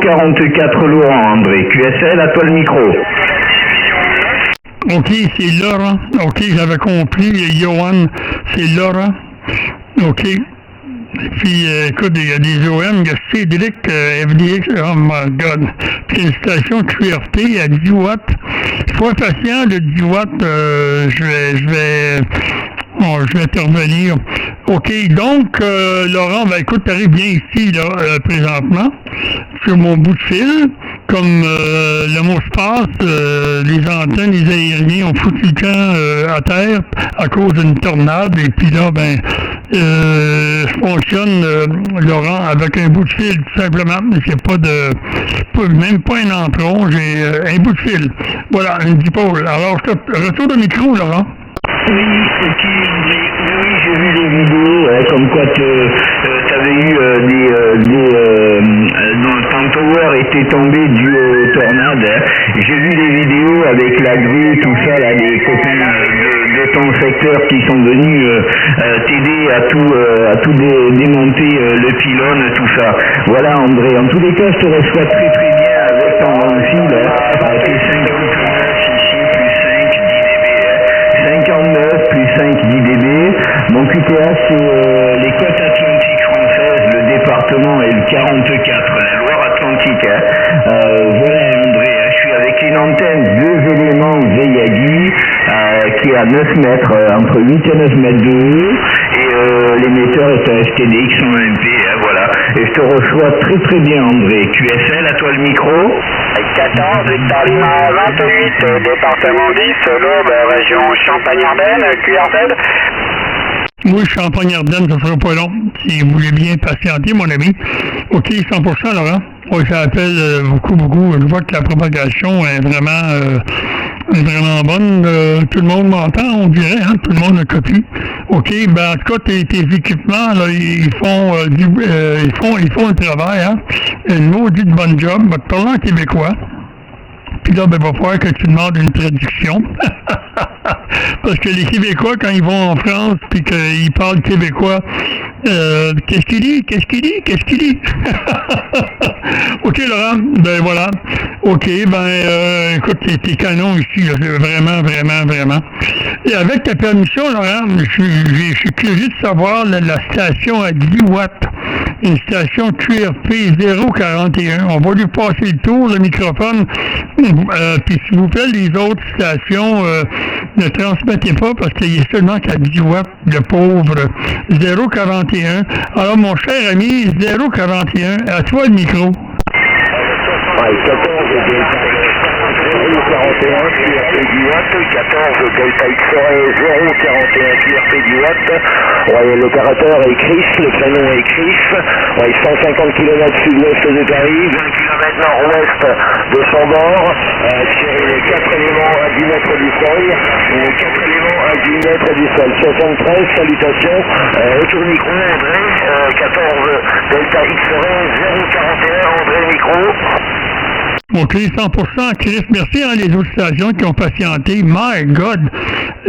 44 Laurent, André. QSL, à toi le micro. OK, c'est Laurent. OK, j'avais compris. Johan, c'est Laurent. OK. Puis, écoute, il y a des OM, il y a Cédric, FDX, oh my God. Puis, une station QRP à 10 watts. Sois patient, le 10 watts, je vais intervenir. OK, donc, Laurent, ben écoute, tu arrives bien ici, là, présentement, sur mon bout de fil. Comme le mot se passe, les antennes, les aériens ont foutu le camp à terre à cause d'une tornade. Et puis là, ben, je fonctionne, Laurent, avec un bout de fil, tout simplement. J'ai même pas un entron, j'ai un bout de fil. Voilà, un dipôle. Alors, retour de micro, Laurent. Oui, ok, André. Oui, j'ai vu des vidéos, comme quoi tu avais eu ton tower était tombé dû aux tornades. J'ai vu des vidéos avec la grue, tout ça, là, des copains de ton secteur qui sont venus t'aider à tout démonter le pylône, tout ça. Voilà, André. En tous les cas, je te reçois très très bien avec ton fil, avec tes 59 ici, plus 5, 10 dB. 59 plus 5, 10 dB. Mon QTH, c'est les côtes atlantiques françaises, le département est le 44, la Loire-Atlantique. Voilà, André, je suis avec une antenne 2 éléments Veyagi qui est à 9 mètres, entre 8 et 9 mètres de haut, et l'émetteur est un STDX 120p, voilà. Et je te reçois très très bien, André. QSL, à toi le micro. 14, Victor Lima 28, département 10, l'Aube, région Champagne-Ardenne, QRZ. Oui, Champagne-Ardenne, ça sera pas long. Si vous voulez bien patienter, mon ami. OK, 100%, Laurent. Oui, ça appelle beaucoup. Je vois que la propagation est vraiment bonne. Tout le monde m'entend, on dirait, hein? Tout le monde le copie. OK, ben en tout cas, tes équipements, là, ils font le travail, hein? Une maudite bonne job. Ben, parlant en québécois. Puis là, ben, il va falloir que tu demandes une traduction. Parce que les Québécois, quand ils vont en France puis qu'ils parlent québécois, qu'est-ce qu'il dit? OK, Laurent, ben voilà. OK, ben écoute, t'es canon ici, là, vraiment. Et avec ta permission, Laurent, je suis curieux de savoir la station à 10 watts. Une station QRP 041. On va lui passer le tour, le microphone. Puis s'il vous plaît, les autres stations, ne transmettez pas parce qu'il y a seulement qu'à 10 watts, le pauvre 041. Alors, mon cher ami, 041, à toi le micro. 041 QRP 10 watts, 14 Delta X-Ray 041 QRP 10 watts. Ouais, l'opérateur est Chris, le créneau est Chris. Ouais, 150 km sud-ouest de Paris, 20 km nord-ouest de son bord. Tirez les 4 éléments à 10 mètres du sol. Les 4 éléments à 10 mètres du sol. 73, salutations. Retour micro, André. 14 Delta X-Ray 041, André micro. OK, 100%, Chris. Merci à les autres stations qui ont patienté. My God!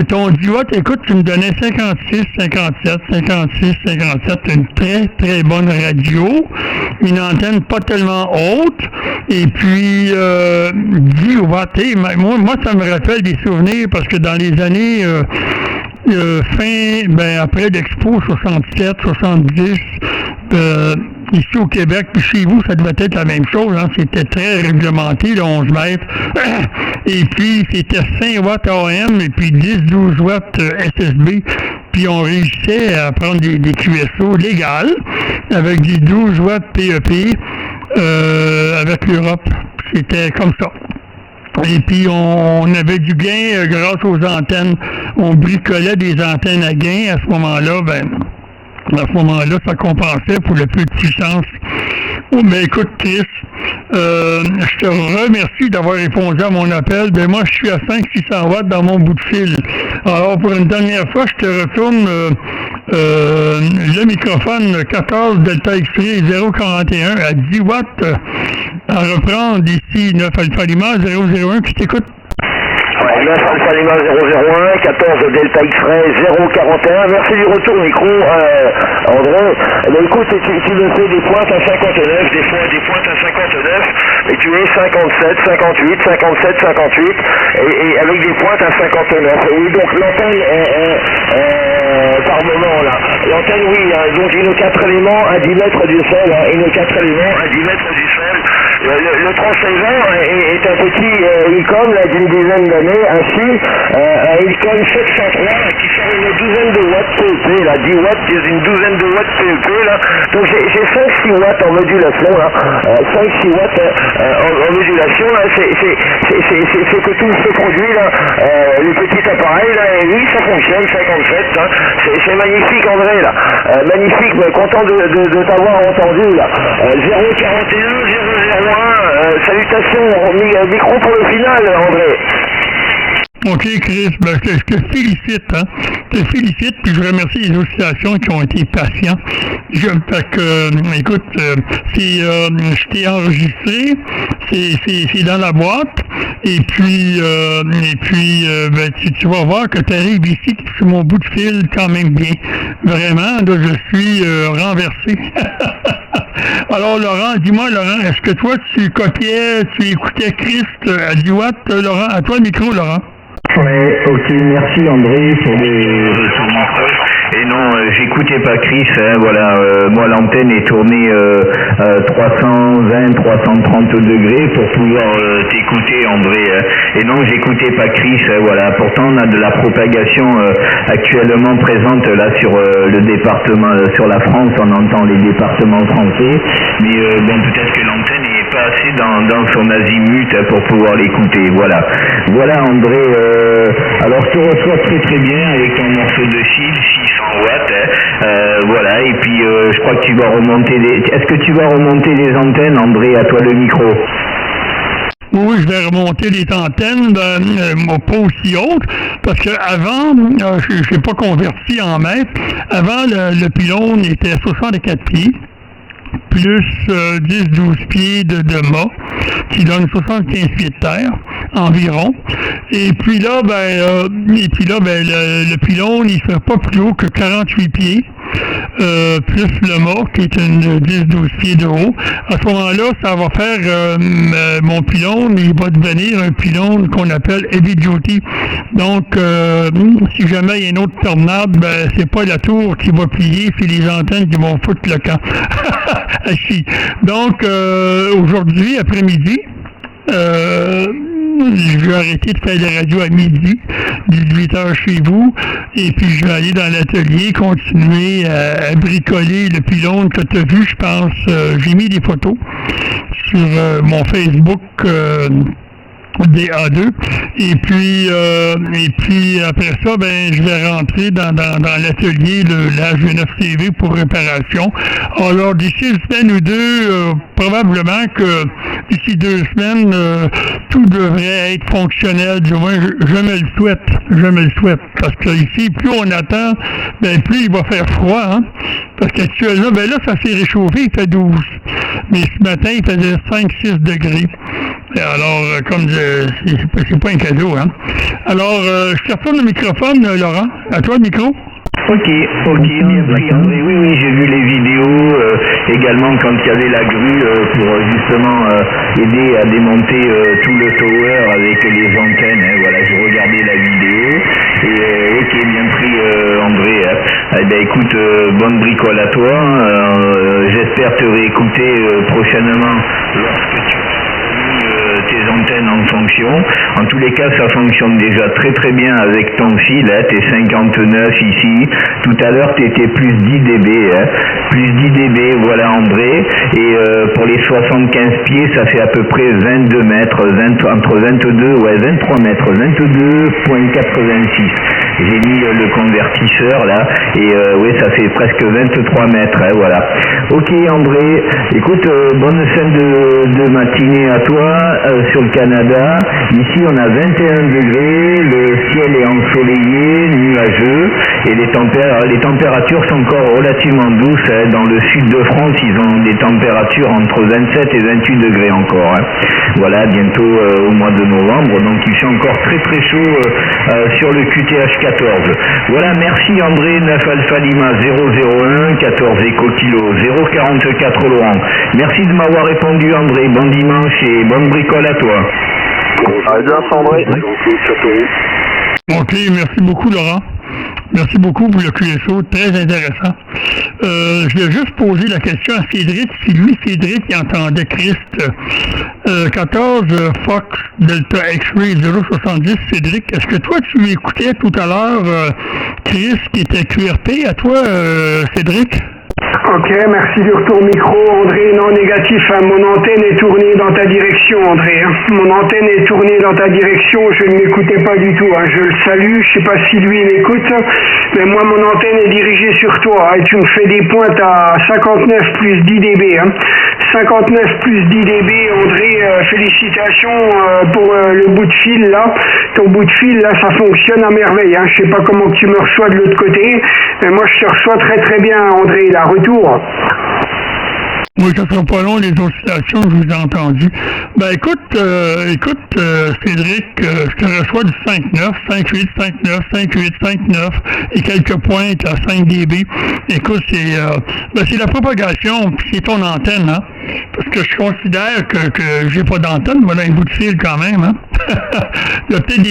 Ton 10 watts, écoute, tu me donnais 56, 57, 56, 57. Une très, très bonne radio. Une antenne pas tellement haute. Et puis, 10 watts. Hey, moi, ça me rappelle des souvenirs parce que dans les années... après l'Expo 67, 70, ici au Québec, puis chez vous, ça devait être la même chose, hein? C'était très réglementé, le 11 mètres. Et puis, c'était 5 watts AM et puis 10-12 watts SSB. Puis, on réussissait à prendre des QSO légales avec des 12 watts PEP avec l'Europe. C'était comme ça. Et puis, on avait du gain grâce aux antennes. On bricolait des antennes à gain. À ce moment-là, ça compensait pour le peu de puissance. Oh, mais écoute, Chris, je te remercie d'avoir répondu à mon appel. Ben moi, je suis à 500-600 watts dans mon bout de fil. Alors, pour une dernière fois, je te retourne le microphone 14 Delta X-Ray 041 à 10 watts à reprendre ici 9 Alpha Lima 001 qui t'écoute. Ouais, 9 Alpha Lima 001, 14 Delta X-Ray 041. Merci du retour micro, André. Mais écoute, tu me fais des pointes à 59, des fois des pointes à 59, et tu es 57, 58, 57, 58, et avec des pointes à 59. Et donc l'antenne par moment là. L'antenne, oui, donc une 4 éléments à 10 mètres du sol, une 4 éléments à 10 mètres du sol. Le 3620 est un petit Icon d'une dizaine d'années, ainsi un Icon 703 qui sort une douzaine de watts CEP, là, 10 watts, une douzaine de watts CEP, là. Donc j'ai 5-6 watts en modulation, là, 5-6 watts en modulation, là, c'est que tout ce produit, là, les petits appareils, là, et oui, ça fonctionne, 57, hein. C'est magnifique, André, là, magnifique, mais content de t'avoir entendu, là, 041, 001, salutations, micro pour le final, André. OK, Chris, ben, je te félicite, hein. Je te félicite, puis je remercie les associations qui ont été patients. Écoute, je t'ai enregistré, c'est dans la boîte, et puis ben, tu vas voir que tu arrives ici sur mon bout de fil quand même bien. Vraiment, là, je suis renversé. Alors, Laurent, dis-moi, Laurent, est-ce que toi, tu copiais, tu écoutais Christ à 10 watts, Laurent? À toi le micro, Laurent. Ouais, ok, merci André pour les retours micro. Et non, j'écoutais pas Chris, hein, voilà, moi l'antenne est tournée 320, 330 degrés pour pouvoir t'écouter André. Et non, j'écoutais pas Chris, voilà. Pourtant on a de la propagation actuellement présente là sur le département, sur la France, on entend les départements français, mais bon, peut-être que l'antenne n'est pas assez dans son azimut pour pouvoir l'écouter, voilà. Voilà André, alors je te reçois très très bien avec ton morceau de fil, 600 watts, voilà, et puis je crois que tu vas remonter est-ce que tu vas remonter les antennes, André, à toi le micro? Oui, je vais remonter les antennes, pas aussi hautes, parce qu'avant, je n'ai pas converti en mètres, avant le pylône était 64 pieds, plus 10-12 pieds de mât, qui donne 75 pieds de terre environ. Et puis là, le pylône, il ne serait pas plus haut que 48 pieds. Plus le mât qui est une 10-12 pieds de haut. À ce moment-là, ça va faire mon pylône, il va devenir un pylône qu'on appelle heavy duty. Donc, si jamais il y a une autre tornade, ben, c'est pas la tour qui va plier, c'est les antennes qui vont foutre le camp. Donc, aujourd'hui, après-midi, je vais arrêter de faire de la radio à midi, 18h chez vous, et puis je vais aller dans l'atelier, continuer à bricoler le pylône que tu as vu, je pense. J'ai mis des photos sur mon Facebook DA2, et puis après ça, ben je vais rentrer dans l'atelier la G9 TV pour réparation. Alors d'ici une semaine ou deux, probablement que d'ici 2 semaines, tout devrait être fonctionnel. Du moins, je me le souhaite, parce que ici, plus on attend, ben plus il va faire froid, hein. Parce qu'actuellement, ben là, ça s'est réchauffé, il fait 12. Mais ce matin, il faisait 5-6 degrés. Et alors, comme c'est pas un cadeau, hein. Alors, je te retourne le microphone, Laurent. À toi le micro. Ok, bien pris, André. Oui, j'ai vu les vidéos, également quand il y avait la grue pour justement aider à démonter tout le tower avec les antennes, hein, voilà, j'ai regardé la vidéo, et ok, bien pris, André. Ben écoute, bonne bricole à toi, j'espère te réécouter prochainement lorsque tu tes antennes en fonction. En tous les cas, ça fonctionne déjà très très bien avec ton fil, hein, t'es 59 ici. Tout à l'heure, t'étais plus 10 dB, hein. Plus 10 dB, voilà André. Et pour les 75 pieds, ça fait à peu près 22 mètres, entre 22, 23 mètres, 22,86. J'ai mis le convertisseur là, et oui, ça fait presque 23 mètres, hein, voilà. Ok André, écoute, bonne fin de matinée à toi sur le Canada. Ici on a 21 degrés, le ciel est ensoleillé, nuageux, Et les températures sont encore relativement douces. Hein. Dans le sud de France, ils ont des températures entre 27 et 28 degrés encore. Hein. Voilà, bientôt au mois de novembre. Donc il fait encore très très chaud sur le QTH 14. Voilà, merci André, 9 Alpha Lima 001, 14 Eco Kilo 044 Laurent. Merci de m'avoir répondu André. Bon dimanche et bonne bricole à toi. André. Ok, merci beaucoup Laurent. Merci beaucoup pour le QSO, très intéressant. Je vais juste poser la question à Cédric, si lui, Cédric, il entendait Christ. 14 Fox Delta X-Ray 070, Cédric, est-ce que toi, tu écoutais tout à l'heure Christ qui était QRP à toi, Cédric? Ok, merci du retour micro, André. Non, négatif, hein. Mon antenne est tournée dans ta direction, André. Hein. Mon antenne est tournée dans ta direction, je ne m'écoutais pas du tout. Hein. Je le salue, je sais pas si lui m'écoute, mais moi, mon antenne est dirigée sur toi. Hein. Et tu me fais des pointes à 59 plus 10 dB. Hein. 59 plus 10 dB, André, félicitations pour le bout de fil, là. Ton bout de fil, là, ça fonctionne à merveille. Hein. Je sais pas comment tu me reçois de l'autre côté, mais moi, je te reçois très très bien, André, là. Retour. Oui, ça sera pas long, les oscillations, je vous ai entendu. Ben écoute, Cédric, je te reçois du 5.9, 5.8, 5.9, 5.8, 5.9 et quelques pointes à 5 dB. Écoute, c'est la propagation, puis c'est ton antenne, hein. Parce que je considère que j'ai pas d'antenne, moi, dans un bout de fil quand même, hein. Il y a peut-être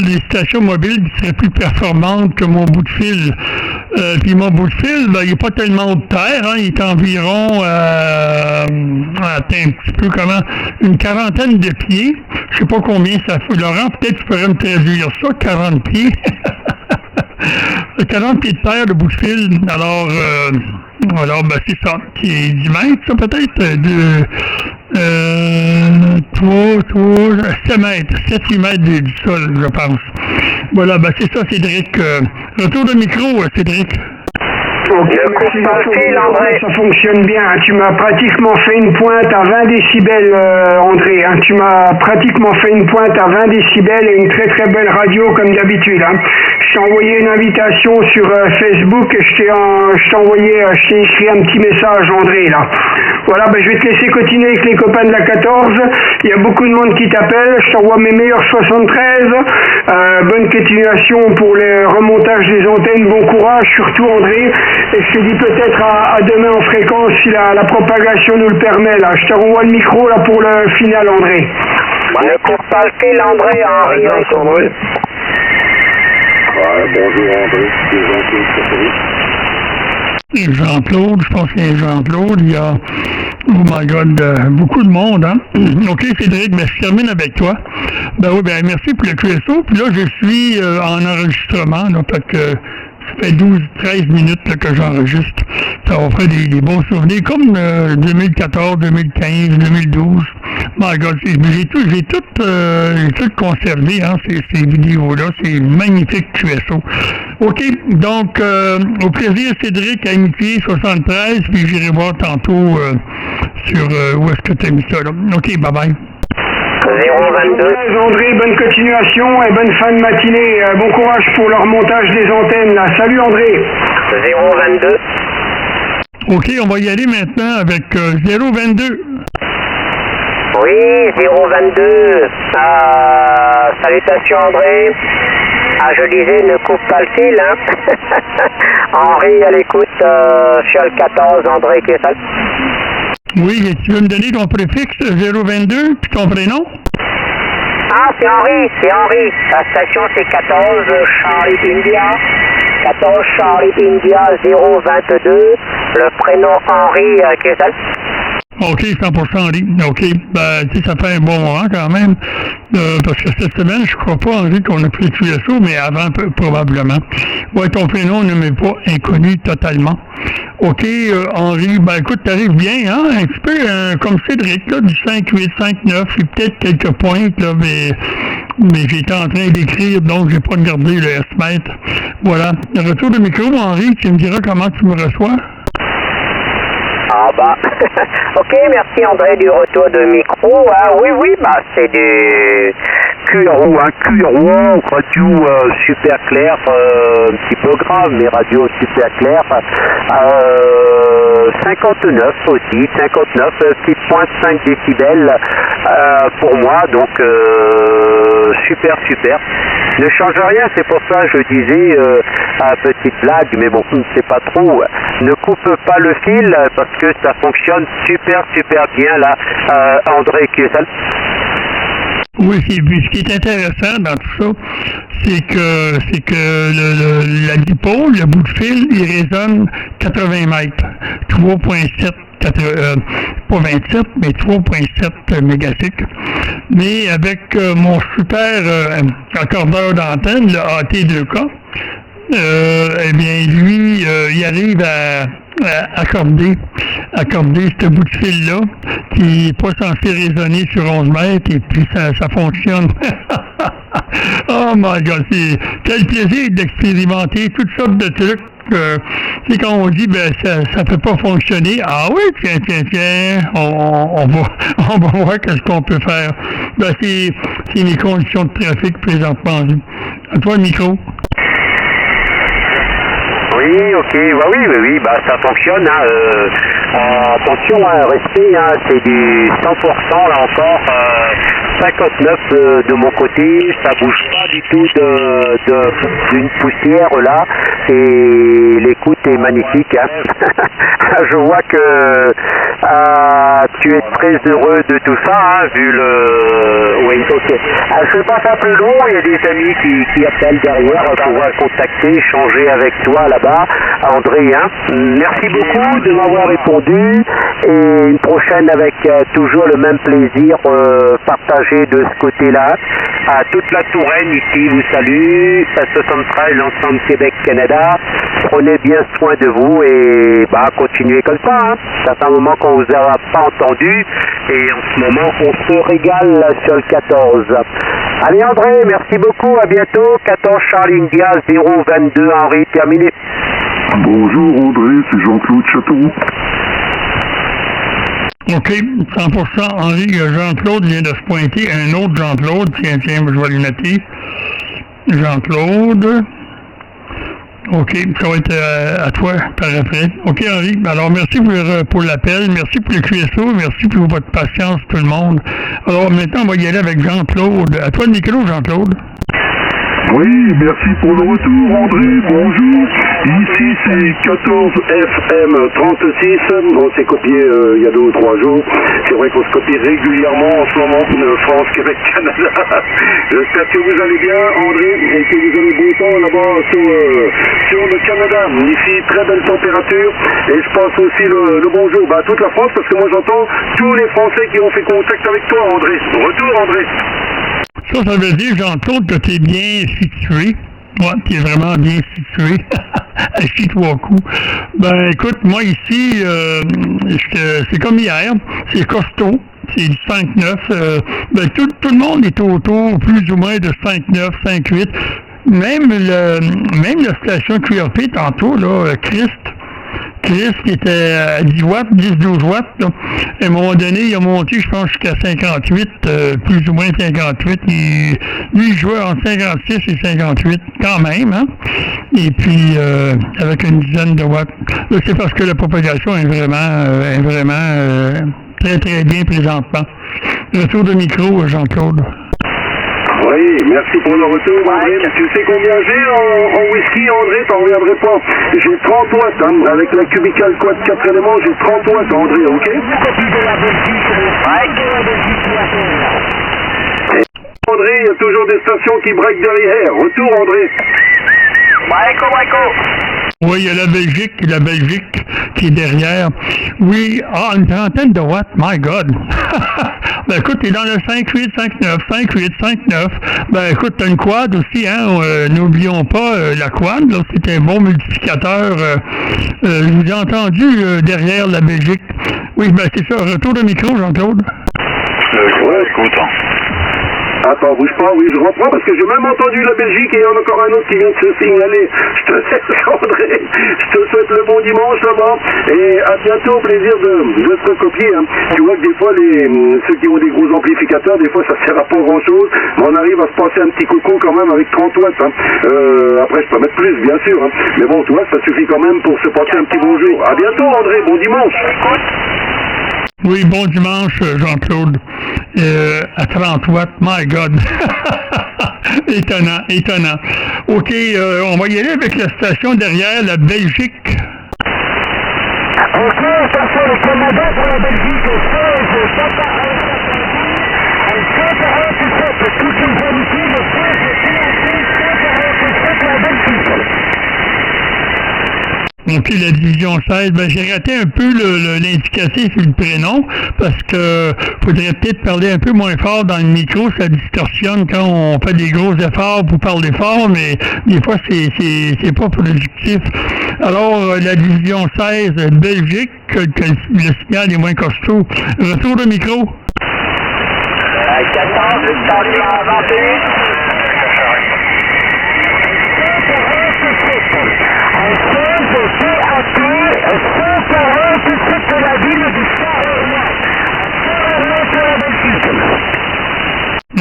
des stations mobiles qui seraient plus performantes que mon bout de fil. Puis mon bout de fil, ben, il n'est pas tellement haut de terre, hein. Il est environ, attends un petit peu comment, une quarantaine de pieds. Je sais pas combien ça fait. Laurent, peut-être tu pourrais me traduire ça, 40 pieds. 40 pieds de terre, le bout de fil. Alors, ben, c'est ça. Qui est 10 mètres, ça, peut-être? 7 mètres. 7-8 mètres du sol, je pense. Voilà, ben, c'est ça, Cédric. Retour de micro, Cédric. Ok, ça fonctionne bien. Tu m'as pratiquement fait une pointe à 20 décibels, André. Hein. Tu m'as pratiquement fait une pointe à 20 décibels et une très très belle radio comme d'habitude. Hein. Je t'ai envoyé une invitation sur Facebook et je t'ai écrit un petit message, André, là. Voilà, ben, je vais te laisser continuer avec les copains de la 14. Il y a beaucoup de monde qui t'appelle. Je t'envoie mes meilleurs 73. Bonne continuation pour le remontage des antennes. Bon courage, surtout, André. Et je te dis peut-être à demain en fréquence si la propagation nous le permet, là. Je te renvoie le micro, là, pour le final, André. Ne coupe pas le fil, André. André. Ouais, bonjour, André. Jean-Claude, je pense qu'il y a Jean-Claude, il y a, oh my God, beaucoup de monde, hein. Ok, Cédric, ben, je termine avec toi. Ben oui, ben, merci pour le QSO. Puis là, je suis en enregistrement, là, fait que ça fait 12-13 minutes là, que j'enregistre. Ça va faire des bons souvenirs, comme 2014, 2015, 2012. My God, j'ai tout conservé, hein, ces vidéos-là. C'est magnifique QSO. OK, donc, au plaisir, Cédric, Amitié 73, puis j'irai voir tantôt sur où est-ce que tu as mis ça, là. OK, bye-bye. 022. André, bonne continuation et bonne fin de matinée. Bon courage pour le remontage des antennes, là. Salut, André. 022. OK, on va y aller maintenant avec 022. Oui, 022. Salutations, André. Je disais, ne coupe pas le fil, hein. Henri, à l'écoute, Fiole 14, André qui est ça. Oui, et tu veux me donner ton préfixe 022 puis ton prénom? Ah, c'est Henri. La station, c'est 14 Charlie India. 14 Charlie India 022. Le prénom Henri qui est ça. OK, 100% Henri. OK, ben, tu sais, ça fait un bon moment quand même. Parce que cette semaine, je crois pas, Henri, qu'on a pris le QSO, mais avant, probablement. Ouais, ton prénom ne m'est pas inconnu totalement. OK, Henri, ben écoute, t'arrives bien, hein? Un petit peu comme Cédric, là, du 5.8, 5.9, et peut-être quelques pointes, là, mais j'étais en train d'écrire, donc j'ai pas regardé le S-mètre. Voilà. Retour de micro, Henri, tu me diras comment tu me reçois? Ah bah, ok, merci André du retour de micro. Ah oui, bah c'est du QRO, radio super clair, un petit peu grave, mais radio super clair. 59 aussi, 59, petite pointe 5 décibels pour moi, donc super. Ne change rien, c'est pour ça que je disais, petite blague, mais bon, c'est pas trop. Ne coupe pas le fil parce que ça fonctionne super bien là, André QSL. Oui, ce qui est intéressant dans tout ça, c'est que la dipôle, le bout de fil, il résonne 80 mètres, 3.7, pas 27, mais 3.7 mégacycles. Mais avec mon super accordeur d'antenne, le AT2K, eh bien, lui, il arrive à accorder ce bout de fil-là, qui n'est pas censé résonner sur 11 mètres, et puis ça fonctionne. Oh my God, quel plaisir d'expérimenter toutes sortes de trucs. C'est quand on dit, ben, ça peut pas fonctionner. Ah oui, tiens, on va voir qu'est-ce qu'on peut faire. Ben, c'est les conditions de trafic présentement. À toi le micro. Oui, ok, bah oui, bah ça fonctionne, attention, respect, c'est du 100% là encore, 59 de mon côté, ça bouge pas du tout d'une poussière là, et l'écoute est magnifique, Je vois que tu es très heureux de tout ça, vu le... Oui, ok. Je vais pas faire plus long, il y a des amis qui appellent derrière pour pouvoir contacter, échanger avec toi là-bas, André. Merci beaucoup de m'avoir répondu, et une prochaine avec toujours le même plaisir partagé de ce côté-là. À toute la Touraine ici vous salue, à 73, l'ensemble Québec-Canada. Prenez bien soin de vous et continuez comme ça. Ça fait un moment qu'on vous a pas entendu et en ce moment on se régale sur le 14. Allez André, merci beaucoup, à bientôt. 14 Charlie India 022 Henri, terminé. Bonjour André, c'est Jean-Claude Châteauroux. OK, 100%. Henri, Jean-Claude vient de se pointer. Un autre Jean-Claude. Tiens, je vais le noter. Jean-Claude. OK, ça va être à toi par après. OK, Henri. Alors, merci pour l'appel. Merci pour le QSO. Merci pour votre patience, tout le monde. Alors, maintenant, on va y aller avec Jean-Claude. À toi le micro, Jean-Claude. Oui, merci pour le retour, André. Bonjour. Ici, c'est 14 FM 36. On s'est copié il y a 2 ou 3 jours. C'est vrai qu'on se copie régulièrement en ce moment de France, Québec, Canada. J'espère que vous allez bien, André, et que vous avez beau temps là-bas sur le Canada. Ici, très belle température. Et je passe aussi le bonjour à toute la France, parce que moi j'entends tous les Français qui ont fait contact avec toi, André. Retour, André. Ça veut dire, Jean-Claude, que tu es bien situé. Ouais, tu es vraiment bien situé. Assis 3 coups. Ben, écoute, moi ici, c'est comme hier. C'est costaud. C'est du 5-9. Ben, tout le monde est autour, plus ou moins de 5-9, 5-8. Même la station QRP, tantôt, là, Christ, qui était à 10 watts, 10-12 watts, là. À un moment donné, il a monté, je pense, jusqu'à 58, plus ou moins 58. Lui, il jouait entre 56 et 58, quand même, hein. Et puis, avec une dizaine de watts. Là, c'est parce que la propagation est vraiment très, très bien présentement. Retour de micro, Jean-Claude. Oui, merci pour le retour, André. Tu sais combien j'ai en whisky, André? T'en reviendrais pas. J'ai 30 watts, avec la Cubical Quad 4 éléments, j'ai 30 watts, André, ok? André, il y a toujours des stations qui break derrière. Retour, André. Oui, il y a la Belgique qui est derrière. Oui, une trentaine de watts, my God. Ben écoute, t'es dans le 5.8, 5.9, 5.8, 5.9. Ben écoute, t'as une quad aussi, hein. N'oublions pas la quad, là, c'est un bon multiplicateur. Je vous ai entendu derrière la Belgique. Oui, ben c'est ça. Retour de micro, Jean-Claude. Ouais, écoute. Attends, bouge pas, oui, je reprends parce que j'ai même entendu la Belgique et il y en a encore un autre qui vient de se signaler. Je te laisse, André. Je te souhaite le bon dimanche là-bas et à bientôt, plaisir de se recopier. Hein. Tu vois que des fois, ceux qui ont des gros amplificateurs, des fois ça sert à pas grand-chose, mais on arrive à se passer un petit coucou quand même avec 30 watts. Hein. Après, je peux mettre plus, bien sûr. Hein. Mais bon, tu vois, ça suffit quand même pour se passer un petit bonjour. À bientôt, André, bon dimanche. Oui, bon dimanche, Jean-Claude. À 30 watts, my God. Étonnant, étonnant. OK, on va y aller avec la station derrière, la Belgique. OK, attention, le Canada pour la Belgique, 16, Papa, 147, toutes les unités, le 16, 147, la Belgique. OK, la division 16, ben j'ai raté un peu l'indicatif et le prénom parce que faudrait peut-être parler un peu moins fort dans le micro, ça distorsionne quand on fait des gros efforts pour parler fort, mais des fois c'est pas productif. Alors, la division 16, Belgique, que le signal est moins costaud. Retour de micro. 14, Victoria, 21.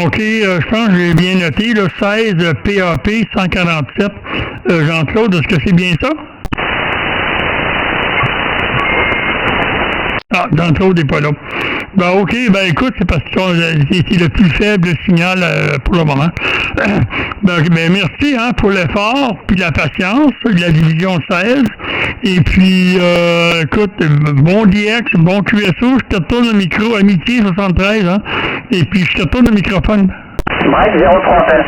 OK, je pense que j'ai bien noté, le 16 PAP 147. Jean-Claude, est-ce que c'est bien ça? Ah, Jean-Claude n'est pas là. Ben OK, ben écoute, c'est parce que c'est le plus faible signal pour le moment. Ben merci hein, pour l'effort, puis la patience, la division 16. Et puis, écoute, bon DX, bon QSO, je te retourne le micro, Amitié 73, hein. Et puis, je te retourne le microphone. Mike, 031.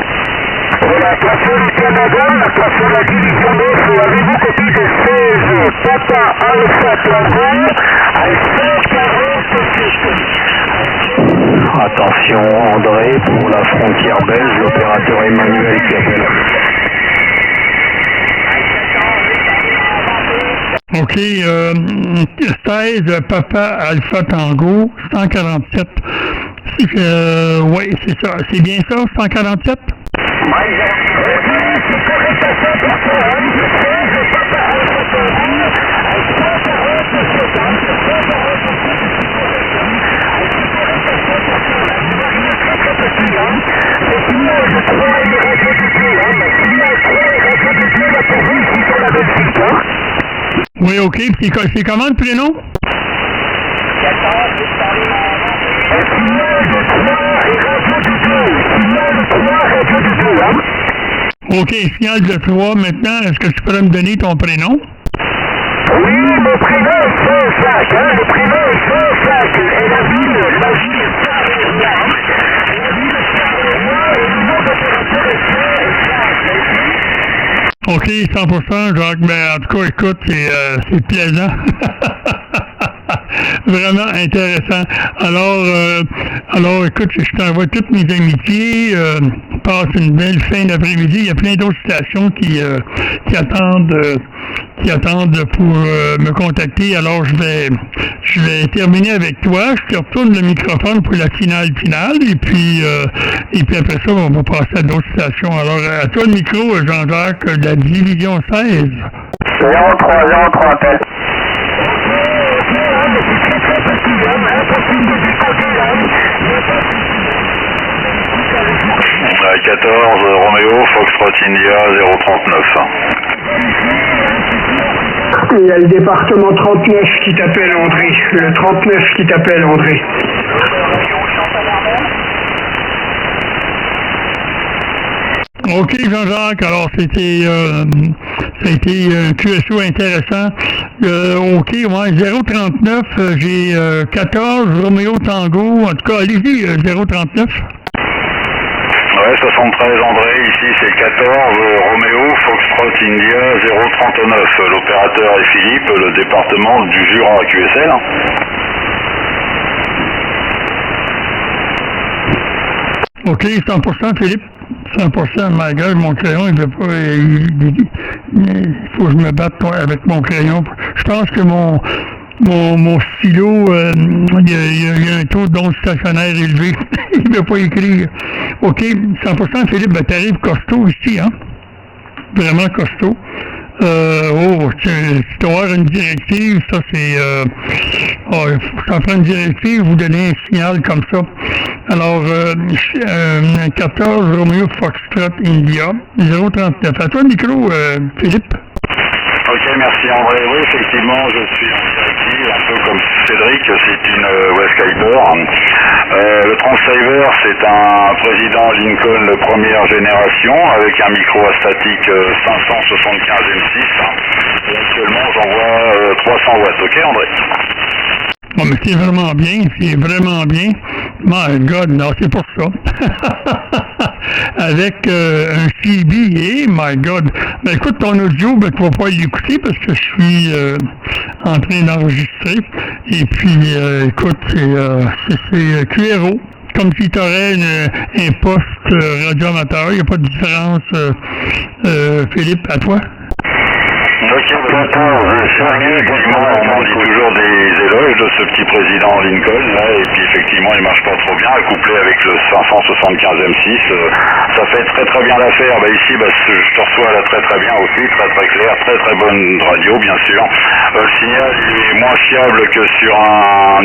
Voilà, station du Canada, la station de la division 9, avez-vous copie de 16, Papa, Alpha, Tango, à 146. Attention, André, pour la frontière belge, l'opérateur Emmanuel qui appelle. OK, 16, Papa, Alpha, Tango, 147. Oui, c'est ça. C'est bien ça, 147? Oui, OK. C'est comment le prénom? OK, signal de 3. Maintenant, est-ce que tu pourrais me donner ton prénom? Oui, mon prénom est Saint-Sac, hein, le prénom est Saint-Sac, et la ville, la ville est Saint-Sac. La ville est Saint-Sac, et le nom d'opérateur est Saint-Sac. OK, 100%, Jacques. Ben, en tout cas, écoute, c'est plaisant. Vraiment intéressant. Alors, écoute, je t'envoie toutes mes amitiés. Passe une belle fin d'après-midi. Il y a plein d'autres stations qui attendent pour me contacter. Alors, je vais terminer avec toi. Je te retourne le microphone pour la finale. Et puis après ça, on va passer à d'autres stations. Alors, à toi le micro, Jean-Jacques, de la division 16. 03 appel. 14, Roméo, Foxtrot India, 039. Il y a le département 39 qui t'appelle, André. Le 39 qui t'appelle, André. OK, Jean-Jacques. Alors, ça a été un QSO intéressant. OK, ouais, 039, j'ai 14, Roméo Tango. En tout cas, allez-y, 039. Ouais, 73 André, ici c'est 14, Roméo, Foxtrot India, 039. L'opérateur est Philippe, le département du Jura QSL. OK, 100% Philippe. 100%, my God, mon crayon, il veut pas. Il faut que je me batte avec mon crayon. Je pense que mon stylo, il y a un taux d'onde stationnaire élevé. Il ne veut pas écrire. OK, 100% Philippe, ben, t'arrives costaud ici, hein? Vraiment costaud. Tu dois avoir une directive, ça c'est... ça prend une directive, vous donnez un signal comme ça. Alors, 14 Romeo Foxtrot India, 039. À toi le micro, Philippe. Ok, merci André. Oui, effectivement, je suis en directive, un peu comme Cédric, c'est une Westskyper. Le Transceiver, c'est un président Lincoln de première génération avec un micro à statique 575 M6. Et actuellement, j'envoie 300 watts. Ok, André? Bon, mais c'est vraiment bien. My God, non, c'est pour ça. Avec un CB, my God. Ben, écoute, ton audio, ben, tu vas pas l'écouter parce que je suis en train d'enregistrer. Et puis, écoute, c'est QRO. Comme si tu aurais un poste radio-amateur. Il n'y a pas de différence, Philippe, à toi? Ok, effectivement, on dit toujours des éloges de ce petit président Lincoln, là, et puis effectivement, il marche pas trop bien, couplé avec le 575 M6, ça fait très très bien l'affaire. Bah, ici, je te reçois là très bien aussi, très clair, très bonne radio, bien sûr. Le signal, il est moins fiable que sur un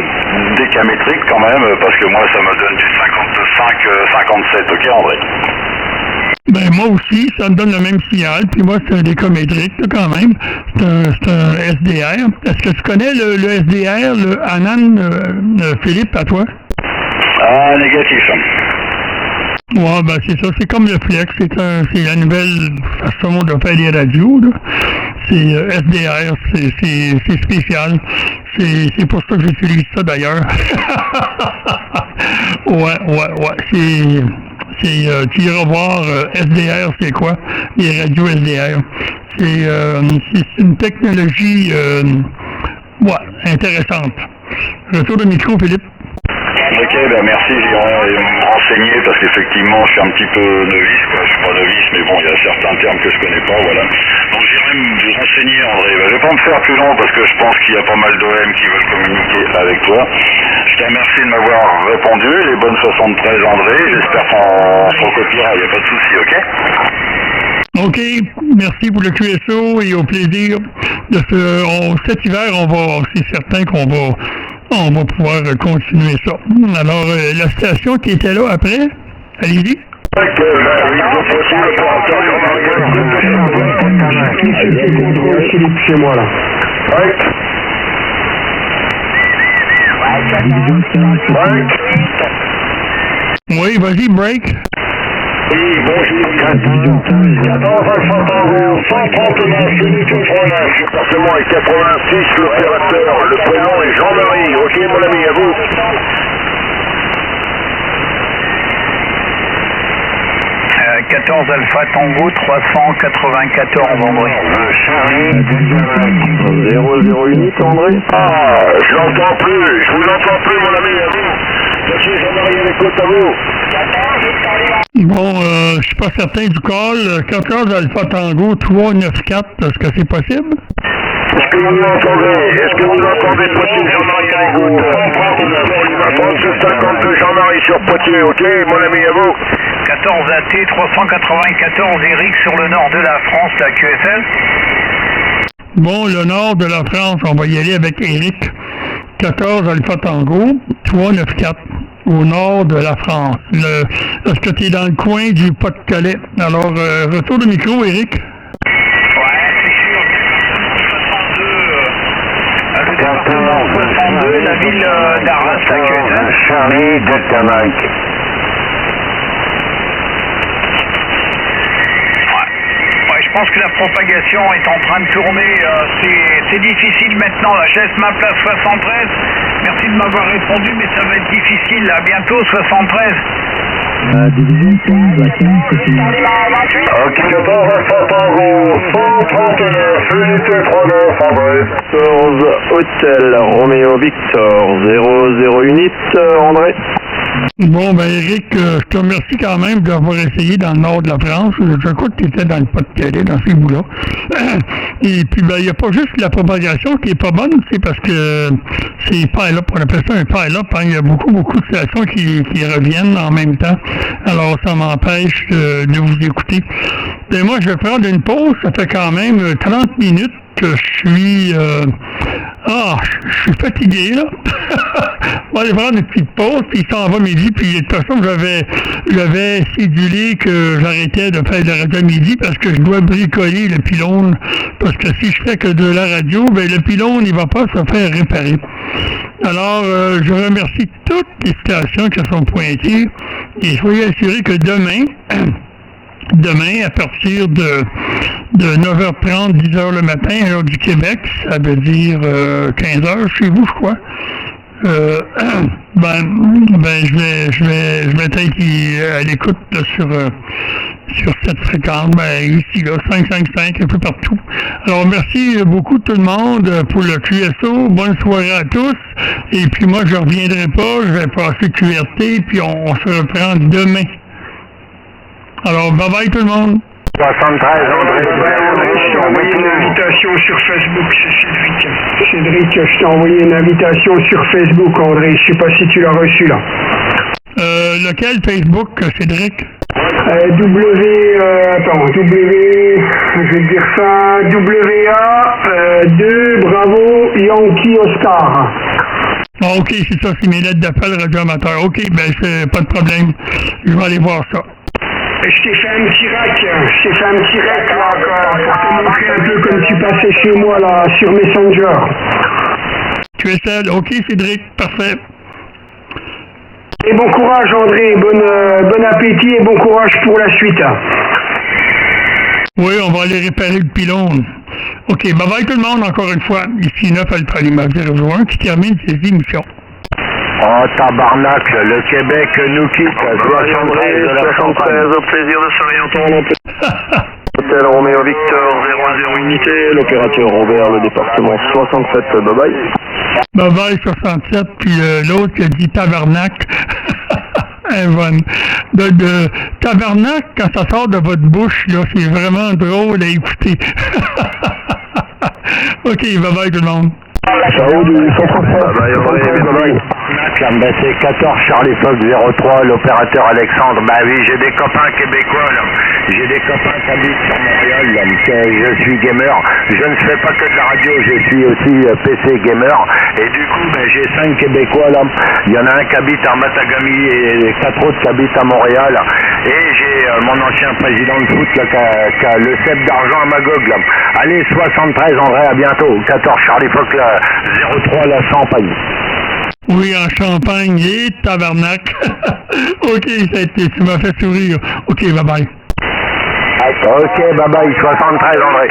décamétrique quand même, parce que moi, ça me donne du 55-57, ok, André? Ben, moi aussi, ça me donne le même signal. Puis moi, c'est un décométrique, quand même. C'est un SDR. Est-ce que tu connais le SDR, le Anan, Philippe, à toi? Ah, négatif. Ouais, ben, c'est ça. C'est comme le Flex. C'est la nouvelle façon de faire des radios, là. C'est SDR. C'est spécial. C'est pour ça que j'utilise ça, d'ailleurs. Ouais. Tu iras voir SDR, c'est quoi? Les radios SDR. C'est une technologie intéressante. Retour de micro, Philippe. Ok, ben merci, j'irai me renseigner parce qu'effectivement je suis un petit peu novice, quoi. Je suis pas novice, mais bon, il y a certains termes que je connais pas, voilà. Donc j'irai me renseigner, André. Ben, je vais pas me faire plus long parce que je pense qu'il y a pas mal d'OM qui veulent communiquer avec toi. Je te remercie de m'avoir répondu, les bonnes 73 André, j'espère qu'on se recopiera, il n'y a pas de souci, ok? OK, merci pour le QSO et au plaisir cet hiver, c'est certain qu'on va pouvoir continuer ça. Alors, la station qui était là après, allez-y. Philippe, chez moi là. Oui, vas-y, break. Oui, bonjour, 14 Alpha Tango, 139, unité 39, département est 86, l'opérateur, le prénom est Jean-Marie, ok mon ami, à vous. Euh, 14 Alpha Tango, 394 André. Charlie, 00 unité André. Ah, je l'entends plus, je vous entends plus mon ami, à vous. Monsieur Jean-Marie, avec côte à vous. Bon, je suis pas certain du call. 14 Alpha Tango 394, est-ce que c'est possible? Est-ce que vous m'entendez? Est-ce que vous entendez Poitiers Jean-Marie à l'écoute? 3652 Jean-Marie sur Poitiers, ok mon ami, à vous. 14 AT 394 Eric sur le nord de la France, la QSL. Bon, le nord de la France, on va y aller avec Eric. 14 Alpha Tango 394 au nord de la France. Est-ce que tu es dans le coin du Pas-de-Calais? Alors, retour de micro, Eric. Ouais, c'est sûr. 62, le département 62, la ville d'Arras, la QSL. Charlie, Delta Mike. Je pense que la propagation est en train de tourner. C'est difficile maintenant. Là. Je laisse ma place 73. Merci de m'avoir répondu, mais ça va être difficile. À bientôt, 73. Division 15 à 15, c'est fini. Ok, 14 Alpha Tango, 139, unité 39, André. 14 Hôtel Roméo Victor, 00 unité, André. Bon, ben Eric, je te remercie quand même d'avoir essayé dans le nord de la France. Je crois que tu étais dans le Pas-de-Calais, dans ces bouts-là. Et puis, ben, il n'y a pas juste la propagation qui est pas bonne, c'est parce que c'est pile-up, on appelle ça un pile-up. Hein. Il y a beaucoup de stations qui reviennent en même temps. Alors, ça m'empêche de vous écouter. Ben, moi, je vais prendre une pause. Ça fait quand même 30 minutes que je suis... je suis fatigué, là. On va aller prendre une petite pause, puis il s'en va midi, puis de toute façon, j'avais cédulé que j'arrêtais de faire de la radio à midi parce que je dois bricoler le pylône, parce que si je fais que de la radio, ben le pylône, il va pas se faire réparer. Alors, je remercie toutes les stations qui se sont pointées, et soyez assurés que demain, à partir de 9h30, 10h le matin, à l'heure du Québec, ça veut dire 15h chez vous, je crois. Je vais être à l'écoute là, sur cette fréquence, ici, là, 555, un peu partout. Alors, merci beaucoup tout le monde pour le QSO. Bonne soirée à tous. Et puis moi, je reviendrai pas, je vais passer QRT, puis on se reprend demain. Alors, bye bye tout le monde. 73, André. Je t'ai envoyé une invitation sur Facebook, c'est Cédric. Cédric, je t'ai envoyé une invitation sur Facebook, André. Je sais pas si tu l'as reçu là. Lequel Facebook, Cédric? Je vais te dire ça, WA2, Bravo, Yankee, Oscar. Ah, ok, c'est ça, c'est mes lettres d'appel radio amateur. Ok, ben, c'est pas de problème. Je vais aller voir ça. Je t'ai fait un petit rack là, pour te montrer un peu comme tu passais chez moi là, sur Messenger. Tu es seul, ok Cédric, parfait. Et bon courage André, bon appétit et bon courage pour la suite. Oui, on va aller réparer le pylône. Ok, bye bye tout le monde encore une fois. Ici 9 Alpha Lima 001 qui termine ses émissions. Oh tabarnak, le Québec nous quitte, 73 de la campagne. Au plaisir de se réentendre. Hôtel Roméo Victor 00 unité, l'opérateur Robert, le département 67, bye bye. Bye bye 67, puis l'autre qui a dit tabarnak. De tabarnak, quand ça sort de votre bouche, là, c'est vraiment drôle à écouter. Ok, bye bye tout le monde. Ciao du 137. Bye bye. C'est 14 Charlie Fox 03, l'opérateur Alexandre. Bah oui, j'ai des copains québécois là. J'ai des copains qui habitent sur Montréal là. Je suis gamer. Je ne fais pas que de la radio, je suis aussi PC gamer. Et du coup, j'ai 5 Québécois là. Il y en a un qui habite à Matagami et 4 autres qui habitent à Montréal. Et j'ai mon ancien président de foot là, qui a le cep d'argent à Magog là. Allez, 73 André, à bientôt. 14 Charlie Fox là, 03 la Champagne. Oui, en Champagne et tabarnak. Ok, tu m'as fait sourire. Ok, bye bye. Ok, bye bye, 73 André.